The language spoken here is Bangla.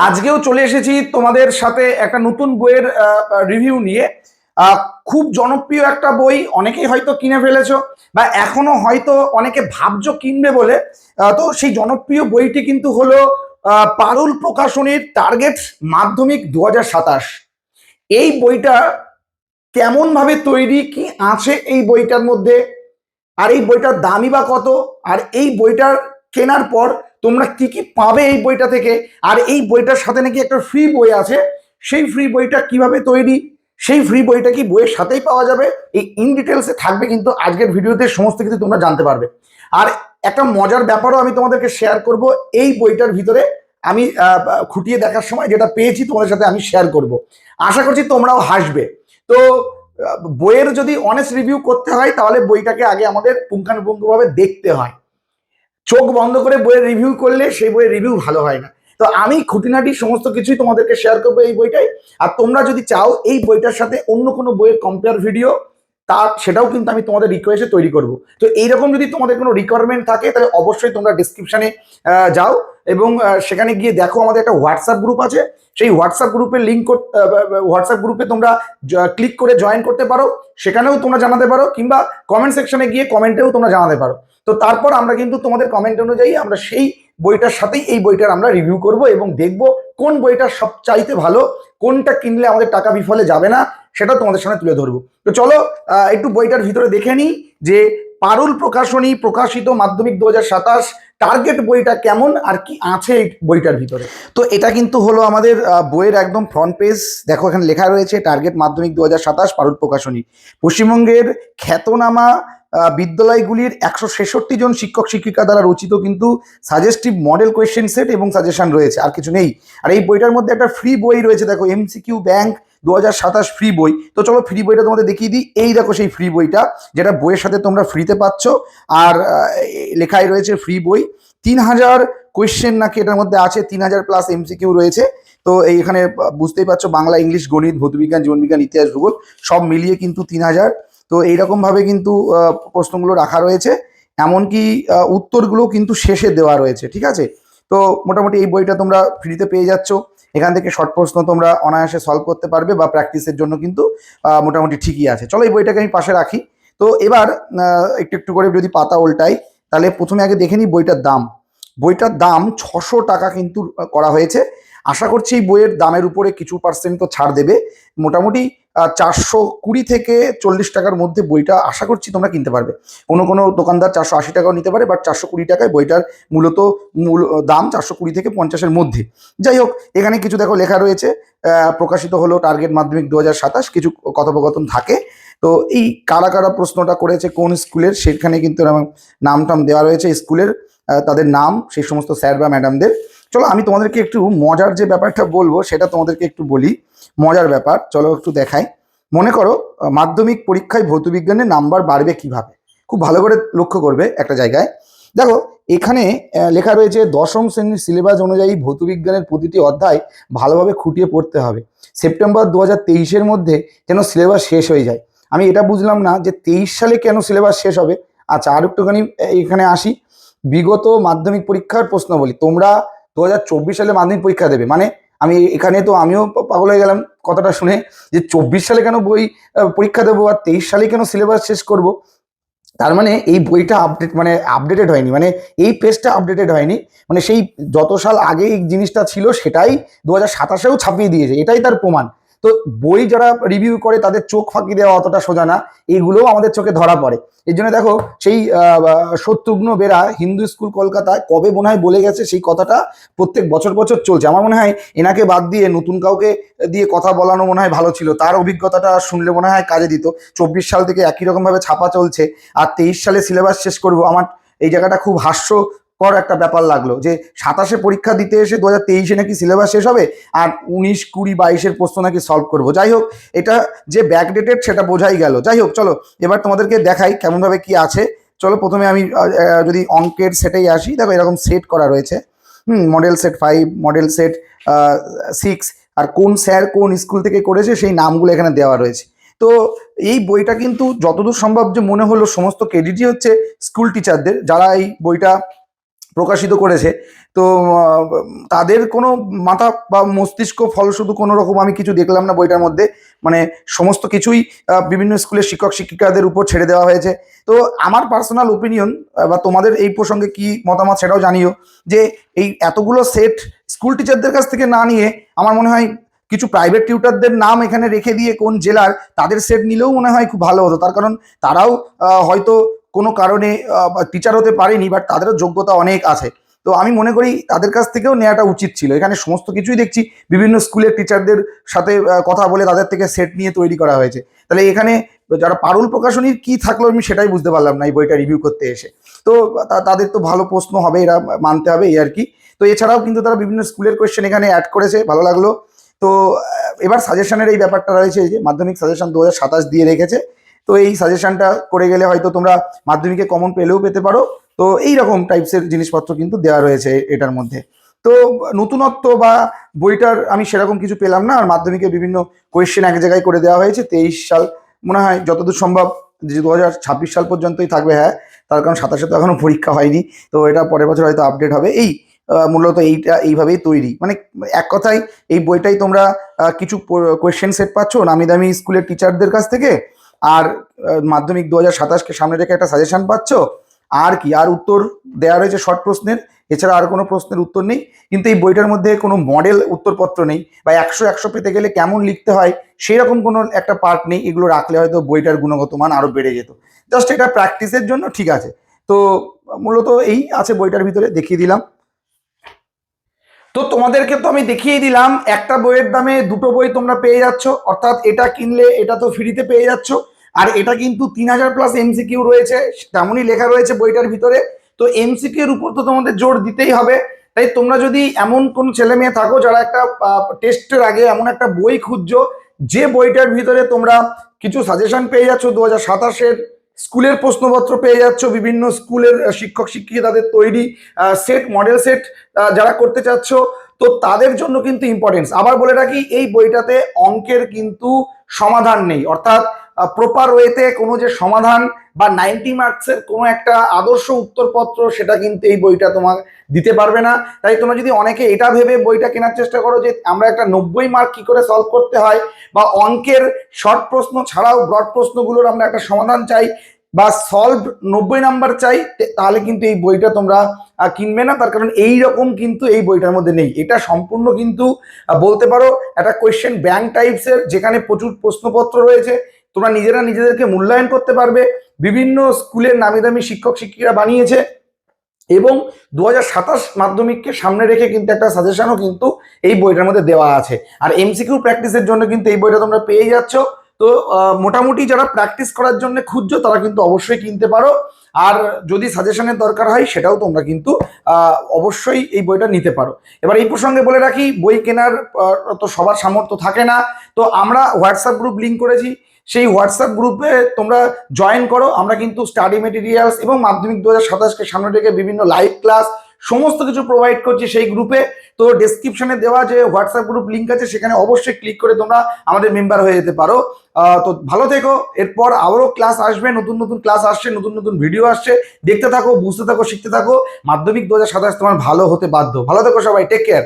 আজকেও চলে এসেছি তোমাদের সাথে একটা নতুন বইয়ের রিভিউ নিয়ে। খুব জনপ্রিয় একটা বই, অনেকেই হয়তো কিনে ফেলেছো বা এখনো হয়তো অনেকে ভাবছো কিনবে বলে। তো সেই জনপ্রিয় বইটি কিন্তু হলো পারুল প্রকাশনীর টার্গেট মাধ্যমিক 2027। এই বইটা কেমন ভাবে তৈরি, কি আছে এই বইটার মধ্যে, আর এই বইটার দামই বা কত, আর এই বইটার কেনার পর তোমরা কি কি পাবে এই বইটা থেকে, আর এই বইটার সাথে নাকি একটা ফ্রি বই আছে, সেই ফ্রি বইটা কিভাবে তৈরি, সেই ফ্রি বইটা কি বইয়ের সাথেই পাওয়া যাবে, এই ইন ডিটেলসে থাকবে কিন্তু আজকের ভিডিওতে সমস্ত কিছু তোমরা জানতে পারবে। আর একটা মজার ব্যাপারও আমি তোমাদেরকে শেয়ার করব এই বইটার ভিতরে। আমি খুঁটিয়ে দেখার সময় যেটা পেয়েছি তোমাদের সাথে আমি শেয়ার করব। আশা করছি তোমরাও হাসবে। তো বইয়ের যদি অনেস্ট রিভিউ করতে হয় তাহলে বইটাকে আগে আমাদের পুঙ্খানুপুঙ্খভাবে দেখতে হয়। চোখ বন্ধ করে বইয়ের রিভিউ করলে সেই বইয়ের রিভিউ ভালো হয় না। তো আমি খুঁটিনাটি সমস্ত কিছুই তোমাদেরকে শেয়ার করবো এই বইটাই। আর তোমরা যদি চাও এই বইটার সাথে অন্য কোনো বইয়ের কম্পেয়ার ভিডিও, সেটাও কিন্তু আমি তোমাদের রিকোয়েস্টে তৈরি করব। তো এইরকম যদি তোমাদের কোনো রিকোয়ারমেন্ট থাকে তাহলে অবশ্যই তোমরা ডিসক্রিপশনে যাও এবং সেখানে গিয়ে দেখো আমাদের একটা হোয়াটসঅ্যাপ গ্রুপ আছে। সেই হোয়াটসঅ্যাপ গ্রুপের লিঙ্ক, হোয়াটসঅ্যাপ গ্রুপে তোমরা ক্লিক করে জয়েন করতে পারো, সেখানেও তোমরা জানাতে পারো, কিংবা কমেন্ট সেকশনে গিয়ে কমেন্টেও তোমরা জানাতে পারো। তো তারপর আমরা কিন্তু তোমাদের কমেন্ট অনুযায়ী আমরা সেই বইটার সাথেই এই বইটার আমরা রিভিউ করব এবং দেখব কোন বইটা সবচাইতে ভালো, কোনটা কিনলে আমাদের টাকা বিফলে যাবে না, সেটা তোমাদের সামনে তুলে ধরবো। তো চলো একটু বইটার ভিতরে দেখে নিই যে পারুল প্রকাশনী প্রকাশিত মাধ্যমিক 2027 টার্গেট বইটা কেমন আর কি আছে এই বইটার ভিতরে। তো এটা কিন্তু হলো আমাদের বইয়ের একদম ফ্রন্ট পেজ। দেখো এখানে লেখা রয়েছে টার্গেট মাধ্যমিক 2027 পারুল প্রকাশনী, পশ্চিমবঙ্গের খ্যাতনামা বিদ্যালয়গুলির 166 জন শিক্ষক শিক্ষিকা দ্বারা রচিত কিন্তু সাজেস্টিভ মডেল কোয়েশ্চেন সেট এবং সাজেশন রয়েছে, আর কিছু নেই। আর এই বইটার মধ্যে একটা ফ্রি বই রয়েছে, দেখো এমসিকিউ ব্যাংক 2027 ফ্রি বই। তো চলো ফ্রি বইটা তোমাদের দেখিয়ে দিই। এই দেখো সেই ফ্রি বইটা, যেটা বইয়ের সাথে তোমরা ফ্রিতে পাচ্ছ। আর লেখাই রয়েছে ফ্রি বই। 3000 কোয়েশ্চেন নাকি এটার মধ্যে আছে, 3000 প্লাস এমসিকিউ রয়েছে। তো এইখানে বুঝতেই পারছো বাংলা, ইংলিশ, গণিত, ভৌতবিজ্ঞান, জীবনবিজ্ঞান, ইতিহাস, ভূগোল সব মিলিয়ে কিন্তু 3000। তো এইরকমভাবে কিন্তু প্রশ্নগুলো রাখা রয়েছে, এমনকি উত্তরগুলো কিন্তু শেষে দেওয়া রয়েছে, ঠিক আছে। তো মোটামুটি এই বইটা তোমরা ফ্রিতে পেয়ে যাচ্ছ। এখান থেকে শর্ট প্রশ্ন তোমরা অনায়াসে সলভ করতে পারবে, বা প্র্যাকটিসের জন্য কিন্তু মোটামুটি ঠিকই আছে। চলো এই বইটাকে আমি পাশে রাখি। তো এবার একটু একটু করে যদি পাতা উল্টাই, তাহলে প্রথমে আগে দেখে নিই বইটার দাম। বইটার দাম 600 টাকা কিন্তু করা হয়েছে। আশা করছি এই বইয়ের দামের উপরে কিছু পার্সেন্ট তো ছাড় দেবে। মোটামুটি 420 থেকে 40 টাকার মধ্যে বইটা আশা করছি তোমরা কিনতে পারবে। কোনো কোনো দোকানদার 480 টাকাও নিতে পারে, বাট 420 টাকায় বইটার মূল দাম 420 থেকে 50-এর মধ্যে। যাই হোক, এখানে কিছু দেখো লেখা রয়েছে, প্রকাশিত হলো টার্গেট মাধ্যমিক 2027, কিছু কথোপকথন থাকে। তো এই কারা কারা প্রশ্নটা করেছে, কোন স্কুলের, সেখানে কিন্তু নাম টাম দেওয়া রয়েছে স্কুলের, তাদের নাম, সেই সমস্ত স্যার বা ম্যাডামদের। চলো আমি তোমাদেরকে একটু মজার যে ব্যাপারটা বলবো সেটা তোমাদেরকে একটু বলি, মজার ব্যাপার। চলো একটু দেখাই। মনে করো মাধ্যমিক পরীক্ষায় ভৌতবিজ্ঞানের নাম্বার বাড়বে কিভাবে, খুব ভালো করে লক্ষ্য করবে একটা জায়গায়। দেখো এখানে লেখা রয়েছে 10ম শ্রেণীর সিলেবাস অনুযায়ী ভৌতবিজ্ঞানের প্রতিটি অধ্যায় ভালোভাবে খুঁটিয়ে পড়তে হবে। সেপ্টেম্বর 2023-এর মধ্যে যেন সিলেবাস শেষ হয়ে যায়। আমি এটা বুঝলাম না যে 23 সালে কেন সিলেবাস শেষ হবে। আচ্ছা, আর একটুখানি এখানে আসি। বিগত মাধ্যমিক পরীক্ষার প্রশ্ন বলি, তোমরা 2024 সালে মাধ্যমিক পরীক্ষা দেবে, মানে আমি এখানে তো আমিও পাগল হয়ে গেলাম কথাটা শুনে, যে 24 সালে কেন বই পরীক্ষা দেবো আর 23 সালে কেন সিলেবাস শেষ করব। তার মানে এই বইটা আপডেটেড হয়নি, মানে এই পেজটা আপডেটেড হয়নি, মানে সেই যত সাল আগে এই জিনিসটা ছিল সেটাই 2027-এও ছাপিয়ে দিয়েছে, এটাই তার প্রমাণ। তো বই যারা রিভিউ করে তাদের চোখ ফাঁকি দেওয়া অতটা সোজা না, এইগুলোও আমাদের চোখে ধরা পড়ে। এই জন্য দেখো সেই শত্রুঘ্ন বেরা হিন্দু স্কুল কলকাতায় কবে মনে হয় বলে গেছে, সেই কথাটা প্রত্যেক বছর বছর চলছে। আমার মনে হয় এনাকে বাদ দিয়ে নতুন কাউকে দিয়ে কথা বলানো মনে হয় ভালো ছিল, তার অভিজ্ঞতাটা শুনলে মনে হয় কাজে দিত। 24 সাল থেকে একই রকমভাবে ছাপা চলছে, আর 23 সালে সিলেবাস শেষ করব। আমার এই জায়গাটা খুব হাস্যকর একটা ব্যাপার লাগলো, যে 27-এ পরীক্ষা দিতে এসে 2023-এ নাকি সিলেবাস শেষ হবে, আর 19, 20, 22-এর প্রশ্ন নাকি সলভ করব। যাই হোক, এটা যে ব্যাকডেটেড সেটা বোঝাই গেল। যাই হোক, চলো এবার তোমাদেরকে দেখাই কেমনভাবে কি আছে। চলো প্রথমে আমি যদি অঙ্কের সেটেই আসি, দেখো এরকম সেট করা রয়েছে, মডেল সেট 5, মডেল সেট 6, আর কোন স্যার কোন স্কুল থেকে করেছে সেই নামগুলো এখানে দেওয়া রয়েছে। তো এই বইটা কিন্তু যতদূর সম্ভব যে মনে হলো সমস্ত ক্রেডিটই হচ্ছে স্কুল টিচারদের, যারা এই বইটা প্রকাশিত করেছে। তো তাদের কোনো মাথা বা মস্তিষ্ক ফলশুধু কোনো রকম আমি কিছু দেখলাম না বইটার মধ্যে। মানে সমস্ত কিছুই বিভিন্ন স্কুলের শিক্ষক শিক্ষিকাদের উপর ছেড়ে দেওয়া হয়েছে। তো আমার পার্সোনাল ওপিনিয়ন বা তোমাদের এই প্রসঙ্গে কি মতামত সেটাও জানিও, যে এই এতগুলো সেট স্কুল টিচারদের কাছ থেকে না নিয়ে আমার মনে হয় কিছু প্রাইভেট টিউটারদের নাম এখানে রেখে দিয়ে কোন জেলার তাদের সেট নিলেও মনে হয় খুব ভালো হতো। তার কারণ তারাও হয়তো কোনো কারণে টিচার হতে পারেনি, বাট তাদেরও যোগ্যতা অনেক আছে। তো আমি মনে করি তাদের কাছ থেকেও নেওয়াটা উচিত ছিল। এখানে সমস্ত কিছুই দেখছি বিভিন্ন স্কুলের টিচারদের সাথে কথা বলে তাদের থেকে সেট নিয়ে তৈরি করা হয়েছে। তাহলে এখানে যারা পারুল প্রকাশনীর কি থাকলো আমি সেটাই বুঝতে পারলাম না এই বইটা রিভিউ করতে এসে। তো তাদের তো ভালো প্রশ্ন হবে, এরা মানতে হবে এই আর কি। তো এছাড়াও কিন্তু তারা বিভিন্ন স্কুলের কোয়েশ্চেন এখানে অ্যাড করেছে, ভালো লাগলো। তো এবার সাজেশনের এই ব্যাপারটা রয়েছে, এই যে মাধ্যমিক সাজেশন 2027 দিয়ে রেখেছে। তো এই সাজেশনটা করে গেলে হয়তো তোমরা মাধ্যমিকে কমন পেলেও পেতে পারো। তো এই রকম টাইপসের জিনিসপত্র কিন্তু দেওয়া রয়েছে এটার মধ্যে। তো নতুনত্ব বা বইটার আমি সেরকম কিছু পেলাম না। আর মাধ্যমিকে বিভিন্ন কোয়েশ্চেন এক জায়গায় করে দেওয়া হয়েছে। 23 সাল মনে হয় যতদূর সম্ভব, যে 2026 সাল পর্যন্তই থাকবে। হ্যাঁ, তার কারণ 27-এ তো এখনো পরীক্ষা হয়নি। তো এটা পরের বছর হয়তো আপডেট হবে। এই মূলত এইটা এইভাবেই তৈরি। মানে এক কথায় এই বইটাই তোমরা কিছু কোয়েশ্চেন সেট পাচ্ছ নামি দামি স্কুলের টিচারদের কাছ থেকে, আর মাধ্যমিক 2027-কে সামনে রেখে একটা সাজেশন পাচ্ছ। আর কি, আর উত্তর দেওয়া রয়েছে শর্ট প্রশ্নের, এছাড়া আর কোনো প্রশ্নের উত্তর নেই। কিন্তু এই বইটার মধ্যে কোনো মডেল উত্তরপত্র নেই, বা 100 পেতে গেলে কেমন লিখতে হয় সেই রকম কোনো একটা পার্ট নেই। এগুলো রাখলে হয়তো বইটার গুণগত মান আরো বেড়ে যেত। জাস্ট এটা প্র্যাকটিসের জন্য ঠিক আছে। তো মূলত এই আছে বইটার ভিতরে, দেখিয়ে দিলাম। তো তোমাদেরকে তো আমি দেখিয়ে দিলাম একটা বইয়ের দামে দুটো বই তোমরা পেয়ে যাচ্ছ, অর্থাৎ এটা কিনলে এটা তো ফ্রিতে পেয়ে যাচ্ছ। আর এটা কিন্তু 3000+ এমসিকিউ রয়েছে, তেমনই লেখা রয়েছে বইটার ভিতরে। তো এমসিকিউ এর উপর তো তোমাদের জোর দিতেই হবে। তাই তোমরা যদি এমন কোন ছেলে মেয়ে থাকো যারা একটা টেস্টের আগে এমন একটা বই খুঁজছো, যে বইটার ভিতরে তোমরা কিছু সাজেশন পেয়ে যাচ্ছ 2027-এর স্কুলের প্রশ্নপত্র পেয়ে যাচ্ছ, বিভিন্ন স্কুলের শিক্ষক শিক্ষিকা তাদের তৈরি সেট, মডেল সেট যারা করতে চাচ্ছ, তো তাদের জন্য কিন্তু ইম্পর্টেন্স। আবার বলে রাখি, এই বইটাতে অঙ্কের কিন্তু সমাধান নেই, অর্থাৎ প্রপার ওয়েতে কোনো যে সমাধান বা 90 মার্কসের কোনো একটা আদর্শ উত্তরপত্র সেটা কিন্তু এই বইটা তোমার দিতে পারবে না। তাই তোমরা যদি অনেকে এটা ভেবে বইটা কেনার চেষ্টা করো যে আমরা একটা 90 মার্ক কি করে সলভ করতে হয়, বা অঙ্কের শর্ট প্রশ্ন ছাড়াও ব্রড প্রশ্নগুলোর আমরা একটা সমাধান চাই, বা সলভ 90 নাম্বার চাই, তাহলে কিন্তু এই বইটা তোমরা কিনবে না। তার কারণ এই রকম কিন্তু এই বইটার মধ্যে নেই। এটা সম্পূর্ণ কিন্তু বলতে পারো একটা কোয়েশ্চেন ব্যাংক টাইপসের, যেখানে প্রচুর প্রশ্নপত্র রয়েছে। তোমরা নিজেরা নিজেদেরকে মূল্যায়ন করতে পারবে। বিভিন্ন স্কুলের নামি দামি শিক্ষক শিক্ষিকা বানিয়েছে, এবং 2027 মাধ্যমিককে সামনে রেখে কিন্তু একটা সাজেশনও কিন্তু এই বইটার মধ্যে দেওয়া আছে। আর এমসিকিউ প্র্যাকটিসের জন্য কিন্তু এই বইটা তোমরা পেয়ে যাচ্ছ। তো মোটামুটি যারা প্র্যাকটিস করার জন্য খুঁজছো তারা কিন্তু অবশ্যই কিনতে পারো। আর যদি সাজেশনের দরকার হয় সেটাও তোমরা কিন্তু অবশ্যই এই বইটা নিতে পারো। এবার এই প্রসঙ্গে বলে রাখি, বই কেনার তো সবার সামর্থ্য থাকে না। তো আমরা হোয়াটসঅ্যাপ গ্রুপ লিঙ্ক করেছি, সেই হোয়াটসঅ্যাপ গ্রুপে তোমরা জয়েন করো। আমরা কিন্তু স্টাডি মেটেরিয়ালস এবং মাধ্যমিক 2027-কে সামনে রেখে বিভিন্ন লাইভ ক্লাস সমস্ত কিছু প্রোভাইড করছি সেই গ্রুপে। তো ডেসক্রিপশনে দেওয়া যে হোয়াটসঅ্যাপ গ্রুপ লিঙ্ক আছে সেখানে অবশ্যই ক্লিক করে তোমরা আমাদের মেম্বার হয়ে যেতে পারো। তো ভালো থেকো। এরপর আবারও ক্লাস আসবে, নতুন নতুন ক্লাস আসছে, নতুন নতুন ভিডিও আসছে। দেখতে থাকো, বুঝতে থাকো, শিখতে থাকো। মাধ্যমিক 2027 তোমার ভালো হতে বাধ্য। ভালো থেকো সবাই, টেক কেয়ার।